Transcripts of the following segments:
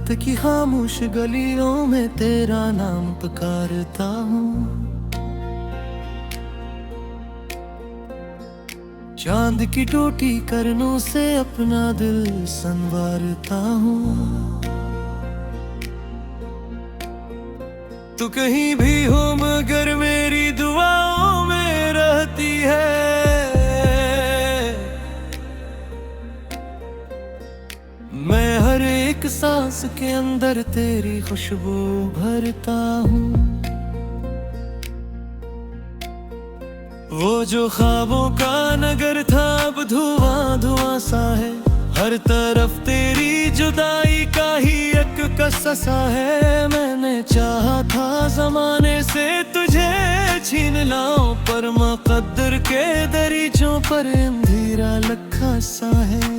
रात की खामोश गलियों में तेरा नाम पुकारता हूँ। चांद की टूटी करनों से अपना दिल संवारता हूँ। तू कहीं भी हो मगर मेरी दुआओं में रहती है। मैं हर एक सांस के अंदर तेरी खुशबू भरता हूँ। वो जो ख्वाबों का नगर था अब धुआं धुआं सा है। हर तरफ तेरी जुदाई का ही एक कससा है। मैंने चाहा था जमाने से तुझे छीन लाऊं, पर मुक़द्दर के दरीचों पर अंधेरा लखा सा है।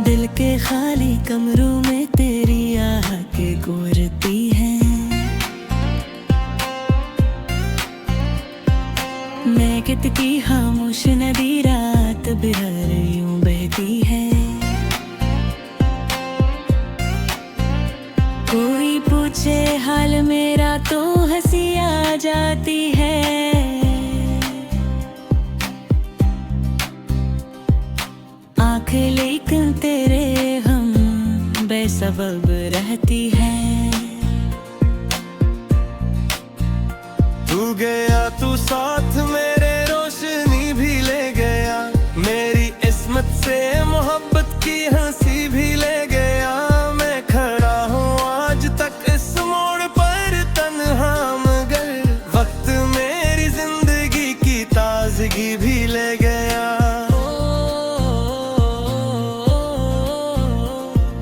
दिल के खाली कमरों में तेरी आह के गुरती है। मैं कित की खामोश नदी रात बिहर यूं बहती है। कोई पूछे हाल मेरा तो हंसी आ जाती है। आँख लेकिन तेरे हम बेसबब रहती है। तू गया तू साथ मेरे रोशनी भी ले गया। मेरी इस्मत से मोहब्बत की हंसी भी ले गया। मैं खड़ा हूँ आज तक इस मोड़ पर तन्हा, मगर वक्त मेरी जिंदगी की ताजगी भी ले गया।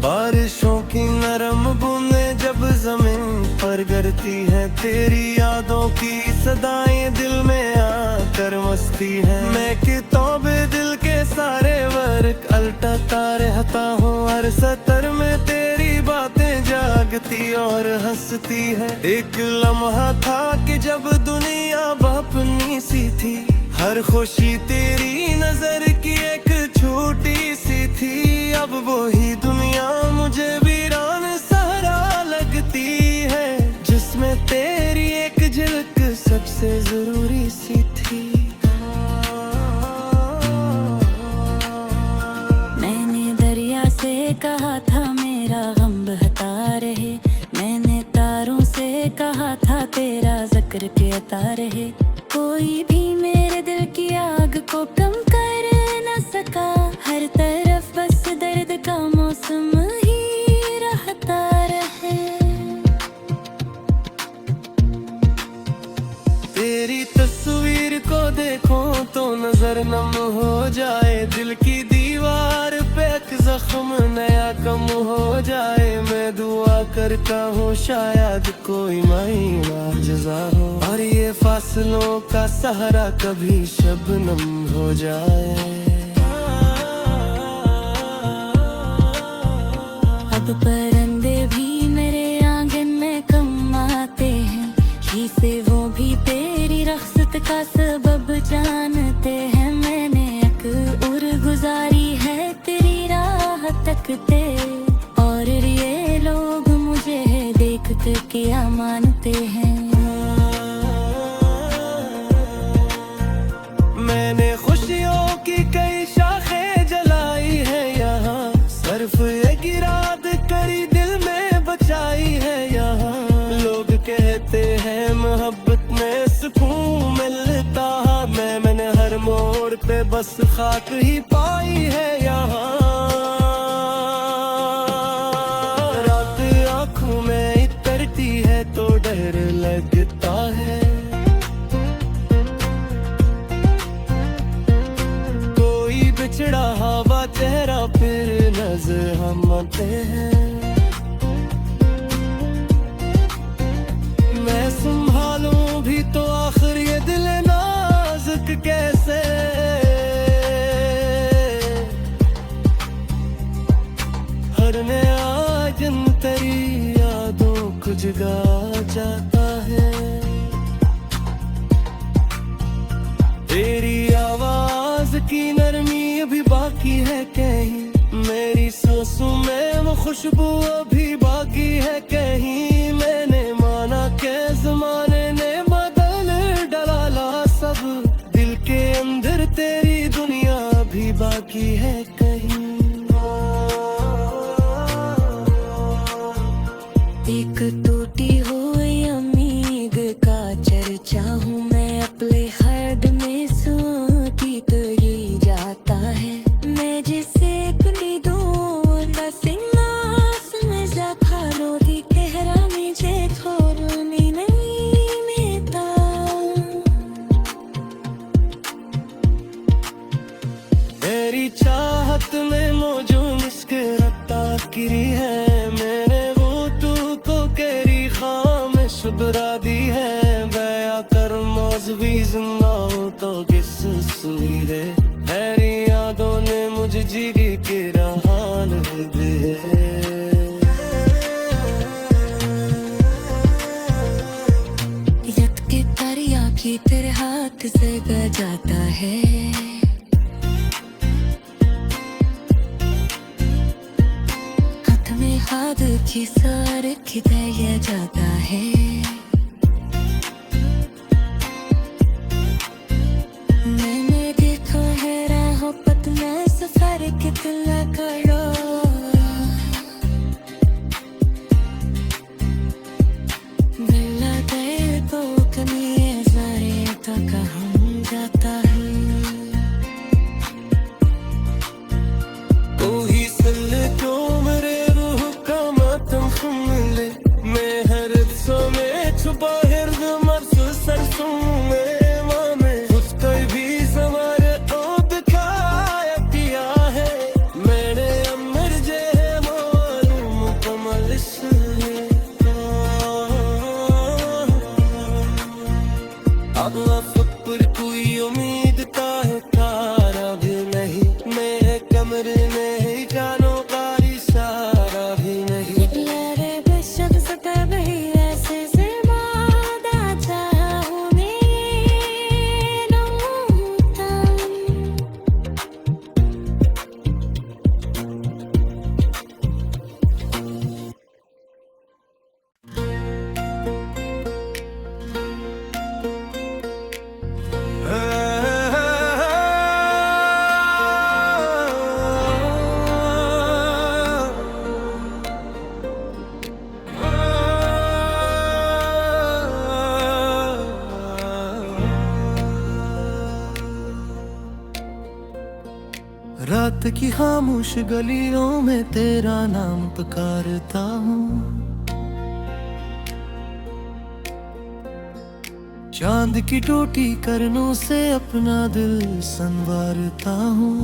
बारिशों की नरम बूंदें जब जमीन पर गिरती है, तेरी यादों की सदाएं दिल में आकर मस्ती है। मैं किताबे दिल के सारे वर्क अलटाता रहता हूँ। हर सतर में तेरी बातें जागती और हंसती है। एक लम्हा था कि जब दुनिया अपनी सी थी। हर खुशी तेरी नजर की एक छोटी सी थी। अब वही दुनिया मुझे वीरान सहरा लगती है, जिसमें तेरी एक झलक सबसे जरूरी सी थी। मैंने दरिया से कहा था मेरा गम बहता रहे। मैंने तारों से कहा था तेरा जिक्र कहता रहे। कोई भी मेरे दिल की आग को कम कर न सका। हर तरफ बस दर्द का मौसम ही रहता रहे। तेरी तस्वीर को देखो तो नजर नम हो जाए। दिल की दीवार पे एक जख्म नया कम हो जाए। मैं दुआ करता हूँ शायद कोई महीना जज़ा हो, और ये फासलों का सहारा कभी शबनम हो जाए। अब परिंदे भी मेरे आंगन में कम आते हैं। से वो भी तेरी रख्सत का सबब जानते हैं। मैंने एक उर गुजारी है तेरी राह तकते, और ये लोग मुझे देख कर क्या मानते हैं। मैंने खुशियों की कई शाखें जलाई है यहाँ। सर्फ एक इराद करी दिल में बचाई है यहाँ। लोग कहते हैं मोहब्बत में सुकून मिलता है। मैंने हर मोड़ पे बस खाक ही पाई है यहाँ। रात आँखों में इतरती है तो डर लगता है। कोई बिछड़ा हवा चेहरा फिर नजर हम आते हैं। मैं संभालूं भी तो आखिर ये दिल नाजुक कैसे। हर नया दिन तेरी यादों को जगा जाता है। तेरी आवाज की नरमी अभी बाकी है खुशबू अभी बाकी है कहीं। मैंने माना के ज़माने ने बदल डाला सब, दिल के अंदर तेरी दुनिया अभी बाकी है कहीं। एक टूटी हुई उम्मीद का चर्चा हूँ मैं, अपने हर्द में सोती तो ये जाता है। मैं जिसे कुली दूँ नसिंगास में ज़खारो दी कहरा में जे थोरुनी नहीं मेता। तेरी चाहत में मौजूद मुस्कुराता गिरी है। मैंने शुबरा दी है बया कर मौजवी जिंदा हो तो किस सुनी रे। तेरी यादों ने मुझे जिगी के रहान दे। यत के दरिया भी तेरे हाथ से बह जाता है। हाथ में हाथ की सार खिदाया जाता है। मैंने देखा है राहों पर मैं सफर कितना करो। मिला गए तो कमी सारे तो कहाँ जाता है। तू ही सल जो मेरे रूह का मातम मिले। मैं हर समय छुपा हिर्द मर्स सरसों में मामे कुछ कोई भी सवार ओ दिखाया किया है। मैंने अमर जे मालूम कमल अब पर कोई उम्मीद का है तारा भी नहीं। मेरे कमरे में ही जानो कारी सारा भी नहीं। लरे बेशक सदा नहीं ऐसे से मादा चाहूँ मैं नूता। रात की खामोश गलियों में तेरा नाम पुकारता हूँ। चांद की टूटी करनों से अपना दिल संवारता हूँ।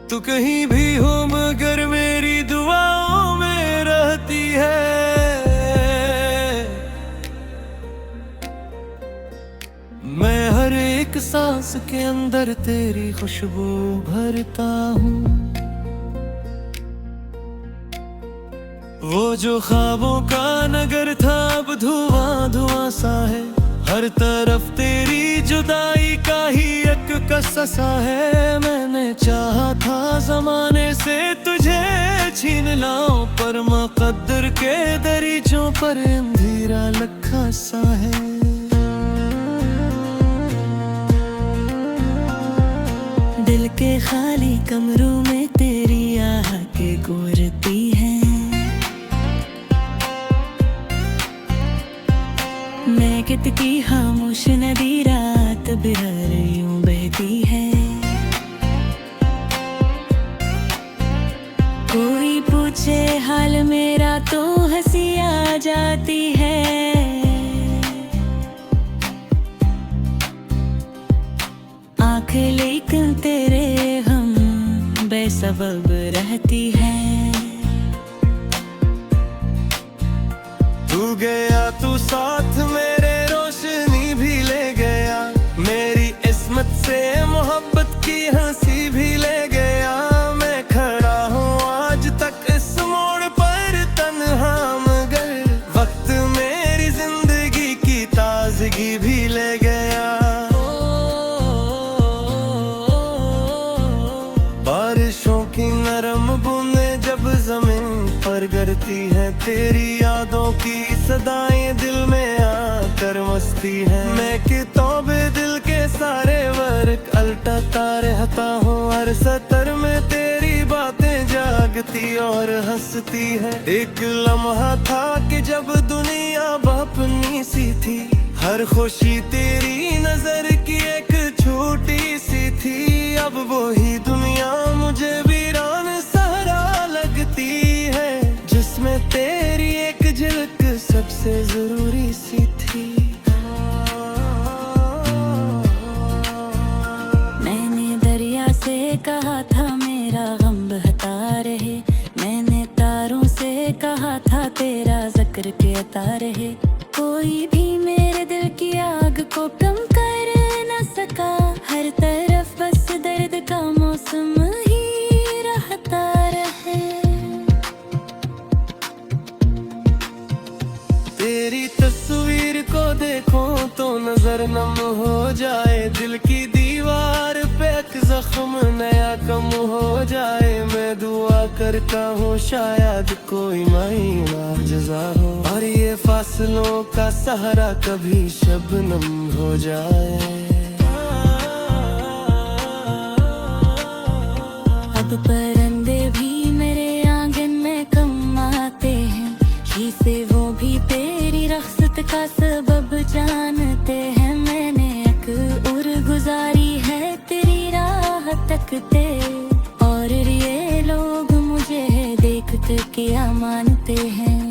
तू कहीं भी हो मगर मेरी दुआओं में रहती है। मैं हर एक सांस के अंदर तेरी खुशबू भरता हूँ। वो जो ख्वाबों का नगर था अब धुआं धुआं सा है। हर तरफ तेरी जुदाई का ही एक कससा है। मैंने चाहा था जमाने से तुझे छीन लाऊं, पर मुकद्दर के दरीचों पर अंधेरा लखा सा है। दिल के खाली कमरों में तेरी आह के गुरती है। मैं कित की खामोश नदी रात बिहर यूं बहती है। कोई पूछे हाल मेरा तो हंसी आ जाती है। आंखें लेकिन तेरे हम बेसबब रहती है। तू गया तू साथ मेरे रोशनी भी ले गया। मेरी इस्मत से मोहब्बत की हंसी भी ले गया। मैं खड़ा हूँ आज तक इस मोड़ पर तन्हा, मगर वक्त मेरी जिंदगी की ताजगी भी ले गया। बारिश पर करती है तेरी यादों की सदाएं दिल में आकर मस्ती है। मैं किताबे दिल के सारे वर्क अलटाता रहता हूँ, हर सतर में तेरी बातें जागती और हंसती है। एक लम्हा था कि जब दुनिया अपनी सी थी, हर खुशी तेरी नजर की एक छोटी सी थी। अब वही दुनिया मुझे वीरान सहरा लगती है, जिसमें तेरी एक झलक सबसे जरूरी सी थी। मैंने दरिया से कहा था मेरा गम बहता रहे, मैंने तारों से कहा था तेरा जिक्र कहता रहे। कोई भी मेरे दिल की आग को कम कर न सका, हर तरफ बस दर्द का मौसम ही रहता रहे। तेरी तस्वीर को देखो तो नजर नम हो जाए, दिल की दीवार पे एक जख्म नया कम हो जाए। मैं दुआ करता हूँ शायद कोई महीना जज़ा हो, और ये फासलों का सहारा कभी शबनम हो जाए। अब परिंदे भी मेरे आंगन में कम आते हैं, शीशे वो भी तेरी रख्सत का सबब जानते हैं। मैंने एक उर गुजारी है तेरी राह तकते, और ये लोग मुझे देख कर क्या मानते हैं।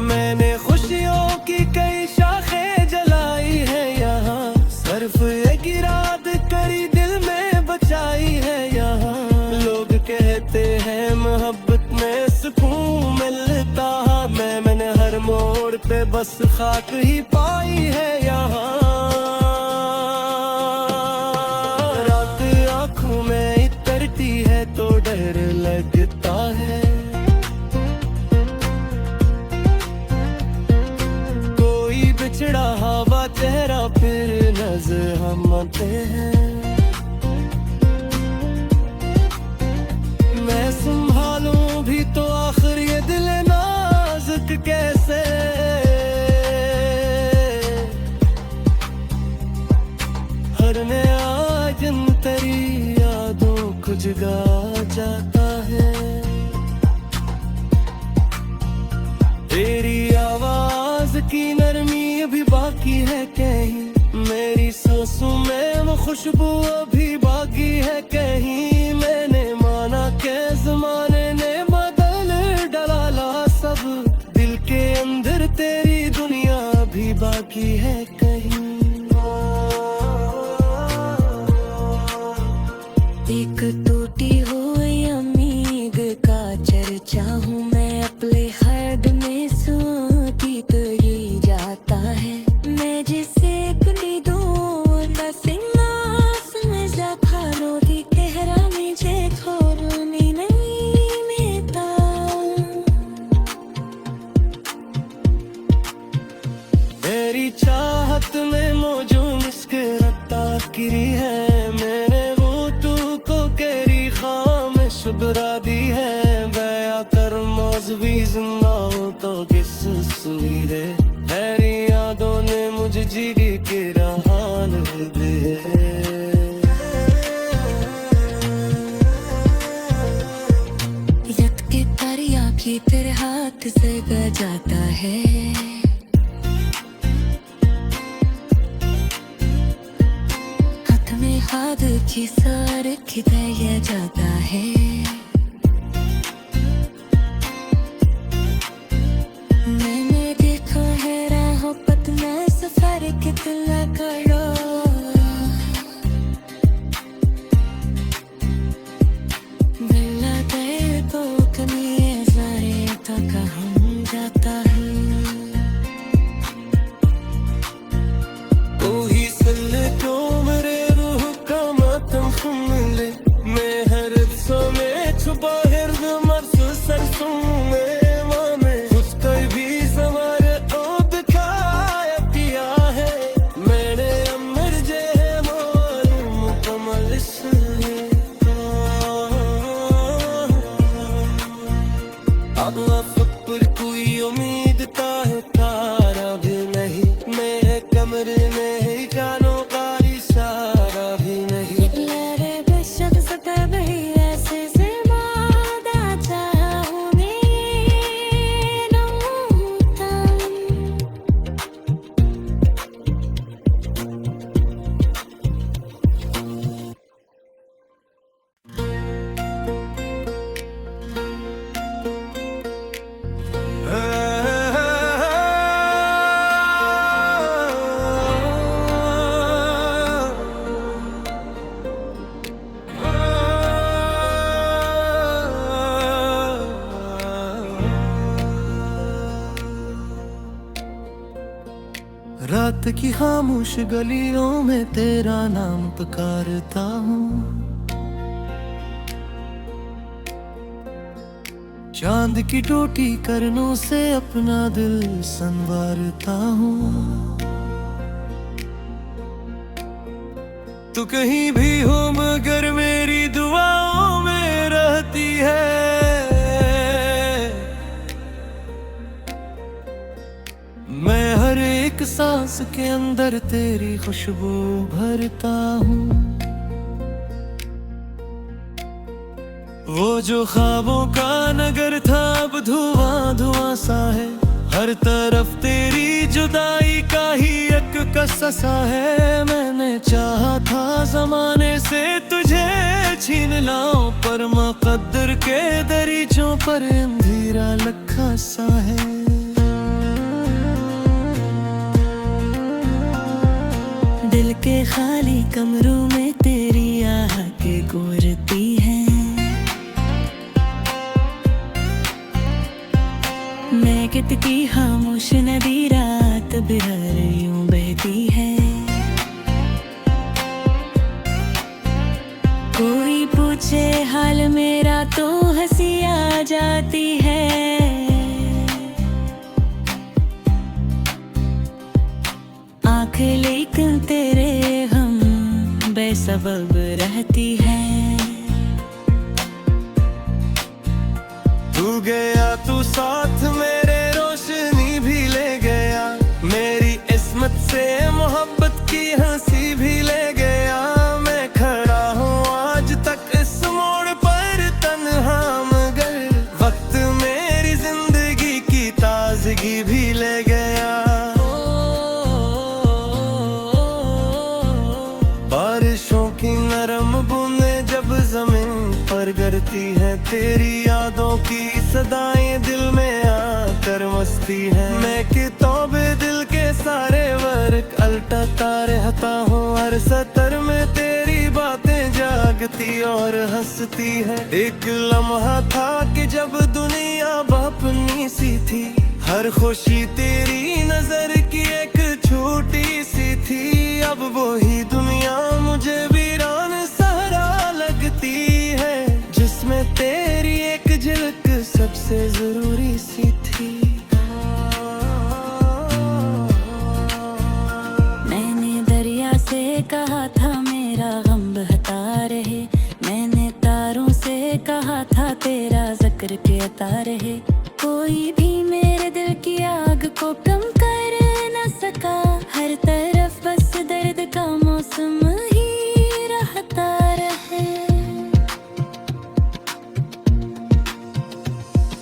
मैंने खुशियों की कई शाखें जलाई है यहाँ, सिर्फ एक इराद करी दिल में बचाई है यहाँ। लोग कहते हैं मोहब्बत में सुकून मिलता, मैंने हर मोड़ पे बस खाक ही पाई है यहाँ। रात आँखों में इतरती है तो डर लगता है, कोई बिछड़ा हवा चेहरा फिर नजर हम आते हैं। मैं संभालूं भी तो आखिर ये दिल नाजुक कैसे, हर नया दिन तेरी यादों को जगा जाता है। तेरी आवाज की नरमी अभी बाकी है कहीं, मेरी सांसों में वो खुशबू अभी बाकी है कहीं। मैंने माना के जमाने ने बदल डाला सब, दिल के अंदर तेरी दुनिया अभी बाकी है कहीं। एक टूटी हुई उम्मीद का चर्चा हूँ मैं, अपने हर्द में सोती तो ये जाता है। मैं जिसे कुली दूँ नसिंगास में ज़खानो दी कहरा मुझे खोलनी नहीं मेता। तेरी चाहत में मौजूद मुस्कुराता गिरी है, मैंने वो तू को केरी खामिश बुरा दी है। बया कर मौजवी जिंदा हो तो किस सुईरे, तेरी यादों ने मुझे जीने के रहान दे। यत के दरिया भी तेरे हाथ से बह जाता है, हाथ में हाथ की सार खिदाया जाता है। मैंने देखा है राहों पत में सफर कितना करो, मिला दे तो कमी सारे तक हम जाता है। वही सल जो मेरे रूह का मातम सुन ले, मैं हर सो रात की खामोश गलियों में तेरा नाम पुकारता हूँ। चांद की टोटी करनों से अपना दिल संवारता हूँ। तू कहीं भी हो मगर मेरी दुआओं में रहती है। मैं हर एक सांस के अंदर तेरी खुशबू भरता हूँ। वो जो ख्वाबों का नगर था अब धुआं धुआं सा है। हर तरफ तेरी जुदाई का ही एक कससा है। मैंने चाहा था जमाने से तुझे छीन लाऊं, पर मुकद्दर के दरीचों पर अंधेरा लखा सा है। दिल के खाली कमरों में तेरी आह के गुजरती है। मैं कित की खामोश नदी रात बिहर यूं बहती है। कोई पूछे हाल मेरा तो हंसी आ जाती है। आंखें लेकिन तेरे हम बेसबब रहती है। तू गया तू साथ मेरे रोशनी भी ले गया। मेरी इस्मत से मोहब्बत की हंसी भी ले गया। मैं खड़ा हूँ आज तक इस मोड़ पर तन्हा, मगर वक्त मेरी जिंदगी की ताजगी भी ले गया। बारिशों की नरम बूंदें जब जमीन पर गिरती है, तेरी यादों की सदाएं दिल में आकर मस्ती है। मैं किताबे दिल के सारे वर्क अलटाता रहता हूँ। हर सतर में तेरी बातें जागती और हंसती है। एक लम्हा था कि जब दुनिया अपनी सी थी। हर खुशी तेरी नजर की एक छोटी सी थी। अब वही दुनिया मुझे वीरान सहरा लगती है, जिसमें तेरी एक झलक सबसे जरूरी सी थी। मैंने दरिया से कहा था मेरा गम बहता रहे। मैंने तारों से कहा था तेरा जिक्र कहता रहे। कोई भी मेरे दिल की आग को कम कर न सका। हर तरफ बस दर्द का मौसम ही रहता रहे।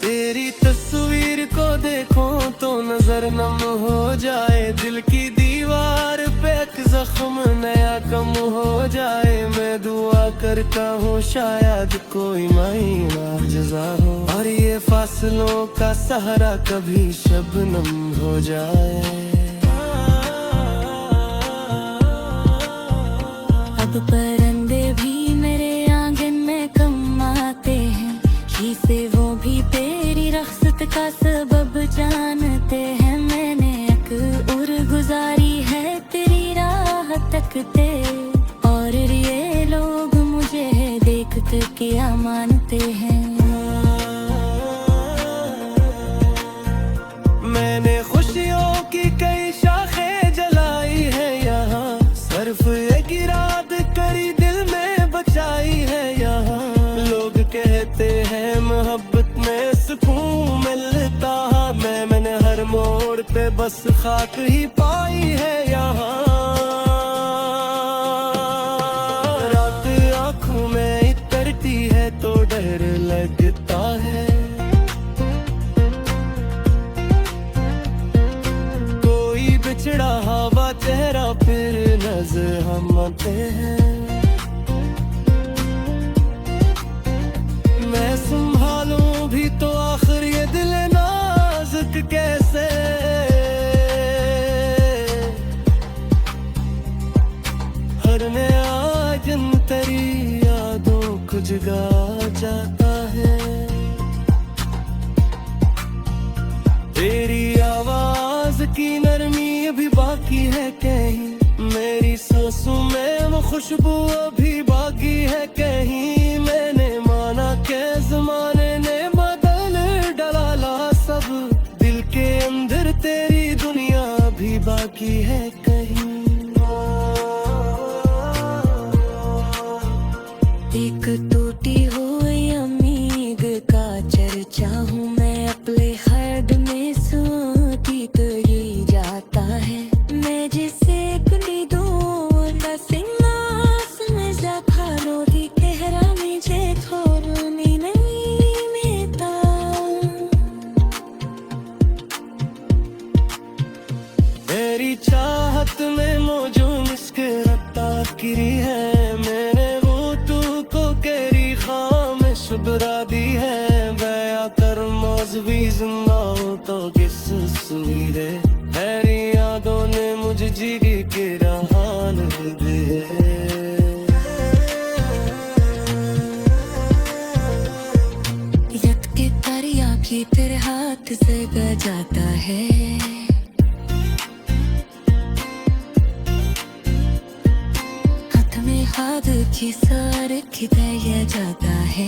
तेरी तस्वीर को देखो तो नजर नम हो जाए। दिल की दीवार पे एक जख्म नया कम हो जाए। मैं दुआ करता हूँ शायद कोई मायना जज़ा हो, और ये फासलों का सहारा कभी शबनम हो जाए। अब परिंदे भी मेरे आंगन में कम आते हैं। ही से वो भी तेरी रख्सत का सबब जानते हैं। मैंने एक उम्र गुजारी है तेरी राह तकते, और ये लोग मुझे देख कर क्या मानते हैं। मैंने खुशियों की कई शाखें जलाई है यहाँ। सिर्फ एक इरादा करी दिल में बचाई है यहाँ। लोग कहते हैं मोहब्बत में सुकून मिलता है। मैंने हर मोड़ पे बस खाक ही पाई है यहाँ। रात आँखों में इतरती है तो डर लगता है। कोई बिछड़ा हवा चेहरा फिर नजर हम आते हैं। मैं संभालूं भी तो आखिर ये दिल नाजुक कैसे। हर नया दिन तेरी यादों को जगा जाता है। तेरी आवाज की नरमी अभी बाकी है खुशबू अभी बाकी है कहीं। मैंने माना के जमाने ने बदल डाला सब, दिल के अंदर तेरी दुनिया अभी बाकी है कहीं। एक टूटी हुई उम्मीद का चर्चा हूँ मैं, अपने हर्द में सोती तो ये जाता है। मैं जिसे कुली दूँ का सिंगास में ज़खारो दी कहरा मुझे थोड़ी नहीं मेता। तेरी चाहत में मौजू मुस्कुराता गिरी है। मैंने शुबरा दी है बया कर मौजवी जिंदा हो तो किस सुईरे। तेरी यादों ने मुझे जिगी के रहान दे। यत के तरिया की तेरे हाथ से जाता है। हाथ में हाथ की सार खिदाया जाता है।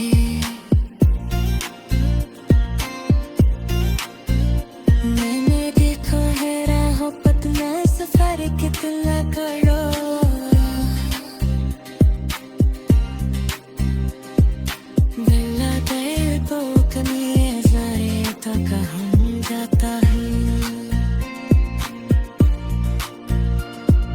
मैंने देखा है राहों पर मैं सफर कितना करो। बिल्ला गए तो कभी सारे तो कहाँ जाता है।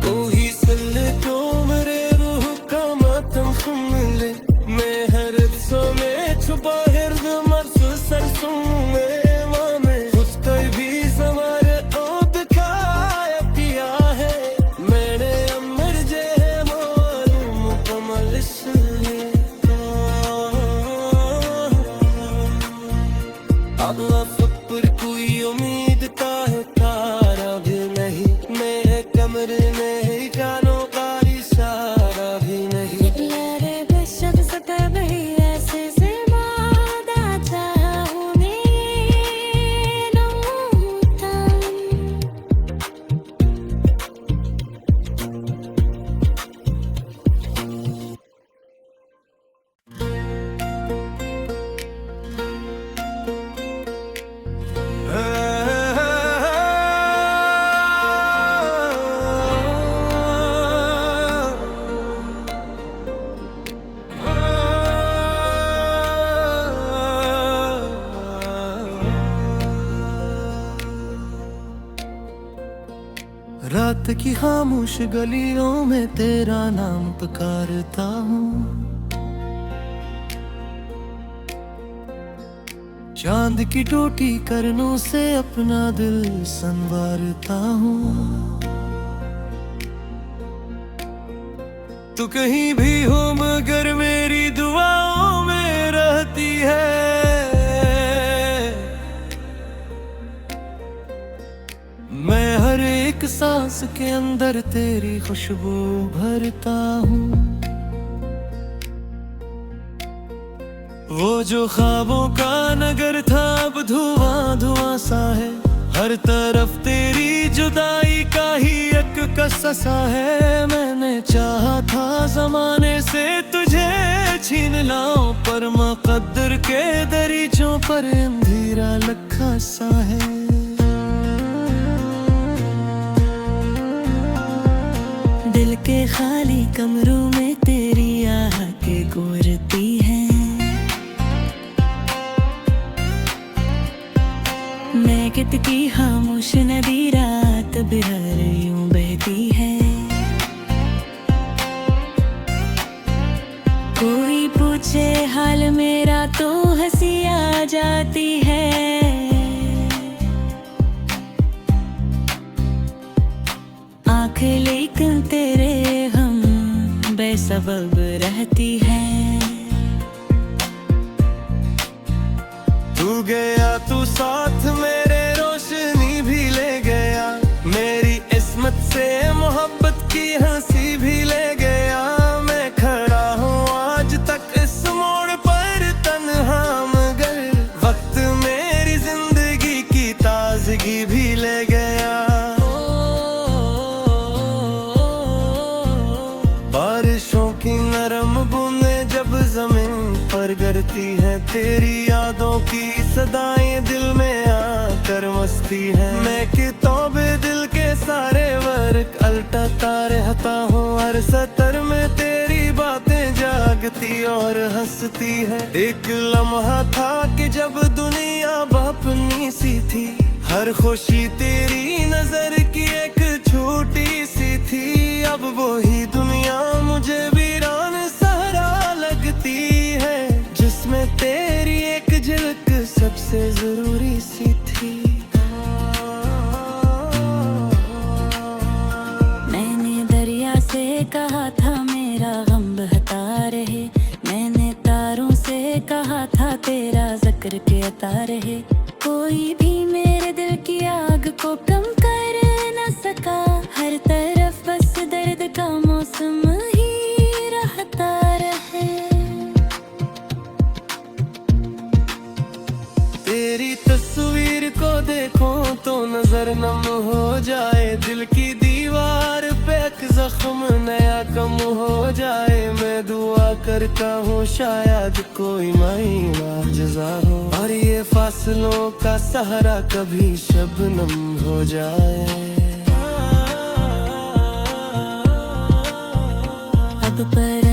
कोई सिले तो मेरे रूह का मातम सुन ले। मैं हर सो में छुपा हिर्द मर्ज सरसों में मामे उसका भी सवार ओद खाया पिया है। मैंने अमर जे मालूम कमल इसलिए अल्लाह पर कोई उम्मीद का है तारा भी नहीं। मेरे कमरे में ही जानो का इशारा भी नहीं। लरे बेशक सता नहीं ऐसे से वादा चाहूँ मैं नूता। रात की खामोश गलियों में तेरा नाम पुकारता हूँ। चांद की टूटी करनों से अपना दिल संवारता हूँ। तू कहीं भी हो मगर मेरी दुआओं में रहती है। मैं हर एक सांस के अंदर तेरी खुशबू भरता हूँ। वो जो ख्वाबों का नगर था अब धुआं धुआं सा है। हर तरफ तेरी जुदाई का ही एक कससा है। मैंने चाहा था जमाने से तुझे छीन लाऊं पर मुकद्दर के दरीचों पर अंधेरा लखा सा है। दिल के खाली कमरों में तेरी आह के गुरती है। मैं कित की खामोश नदी रात बिहार यूं बहती है। कोई पूछे हाल मेरा तो हंसी आ जाती है। आंखें लेकिन तेरे हम बेसबब रहती है। तू गया तू साथ मेरे रोशनी भी ले गया। मेरी इस्मत से मोहब्बत की हंसी भी ले गया। मैं खड़ा हूँ आज तक इस मोड़ पर तन्हा मगर वक्त मेरी जिंदगी की ताजगी भी ले गया। बारिश करती है तेरी यादों की सदाएं दिल में आकर मस्ती है। मैं किताबे दिल के सारे वर्क अलटाता रहता हूँ, हर सतर में तेरी बातें जागती और हंसती है। एक लम्हा था कि जब दुनिया अपनी सी थी, हर खुशी तेरी नजर की एक छोटी सी थी। अब वही दुनिया मुझे वीरान सहरा लगती है, जिसमें तेरी एक झलक सबसे जरूरी सी थी। मैंने दरिया से कहा था मेरा गम बहता रहे, मैंने तारों से कहा था तेरा जिक्र कहता रहे। कोई भी मेरे दिल की आग को कम कर न सका, हर तरफ बस दर्द का मौसम ही रहता रहे। तेरी तस्वीर को देखो तो नजर नम हो जाए, दिल की दीवार पे एक जख्म नया कम हो जाए। मैं दुआ करता हूँ शायद कोई महीना जज़ा हो, और ये फासलों का सहारा कभी शबनम हो जाए। अब पर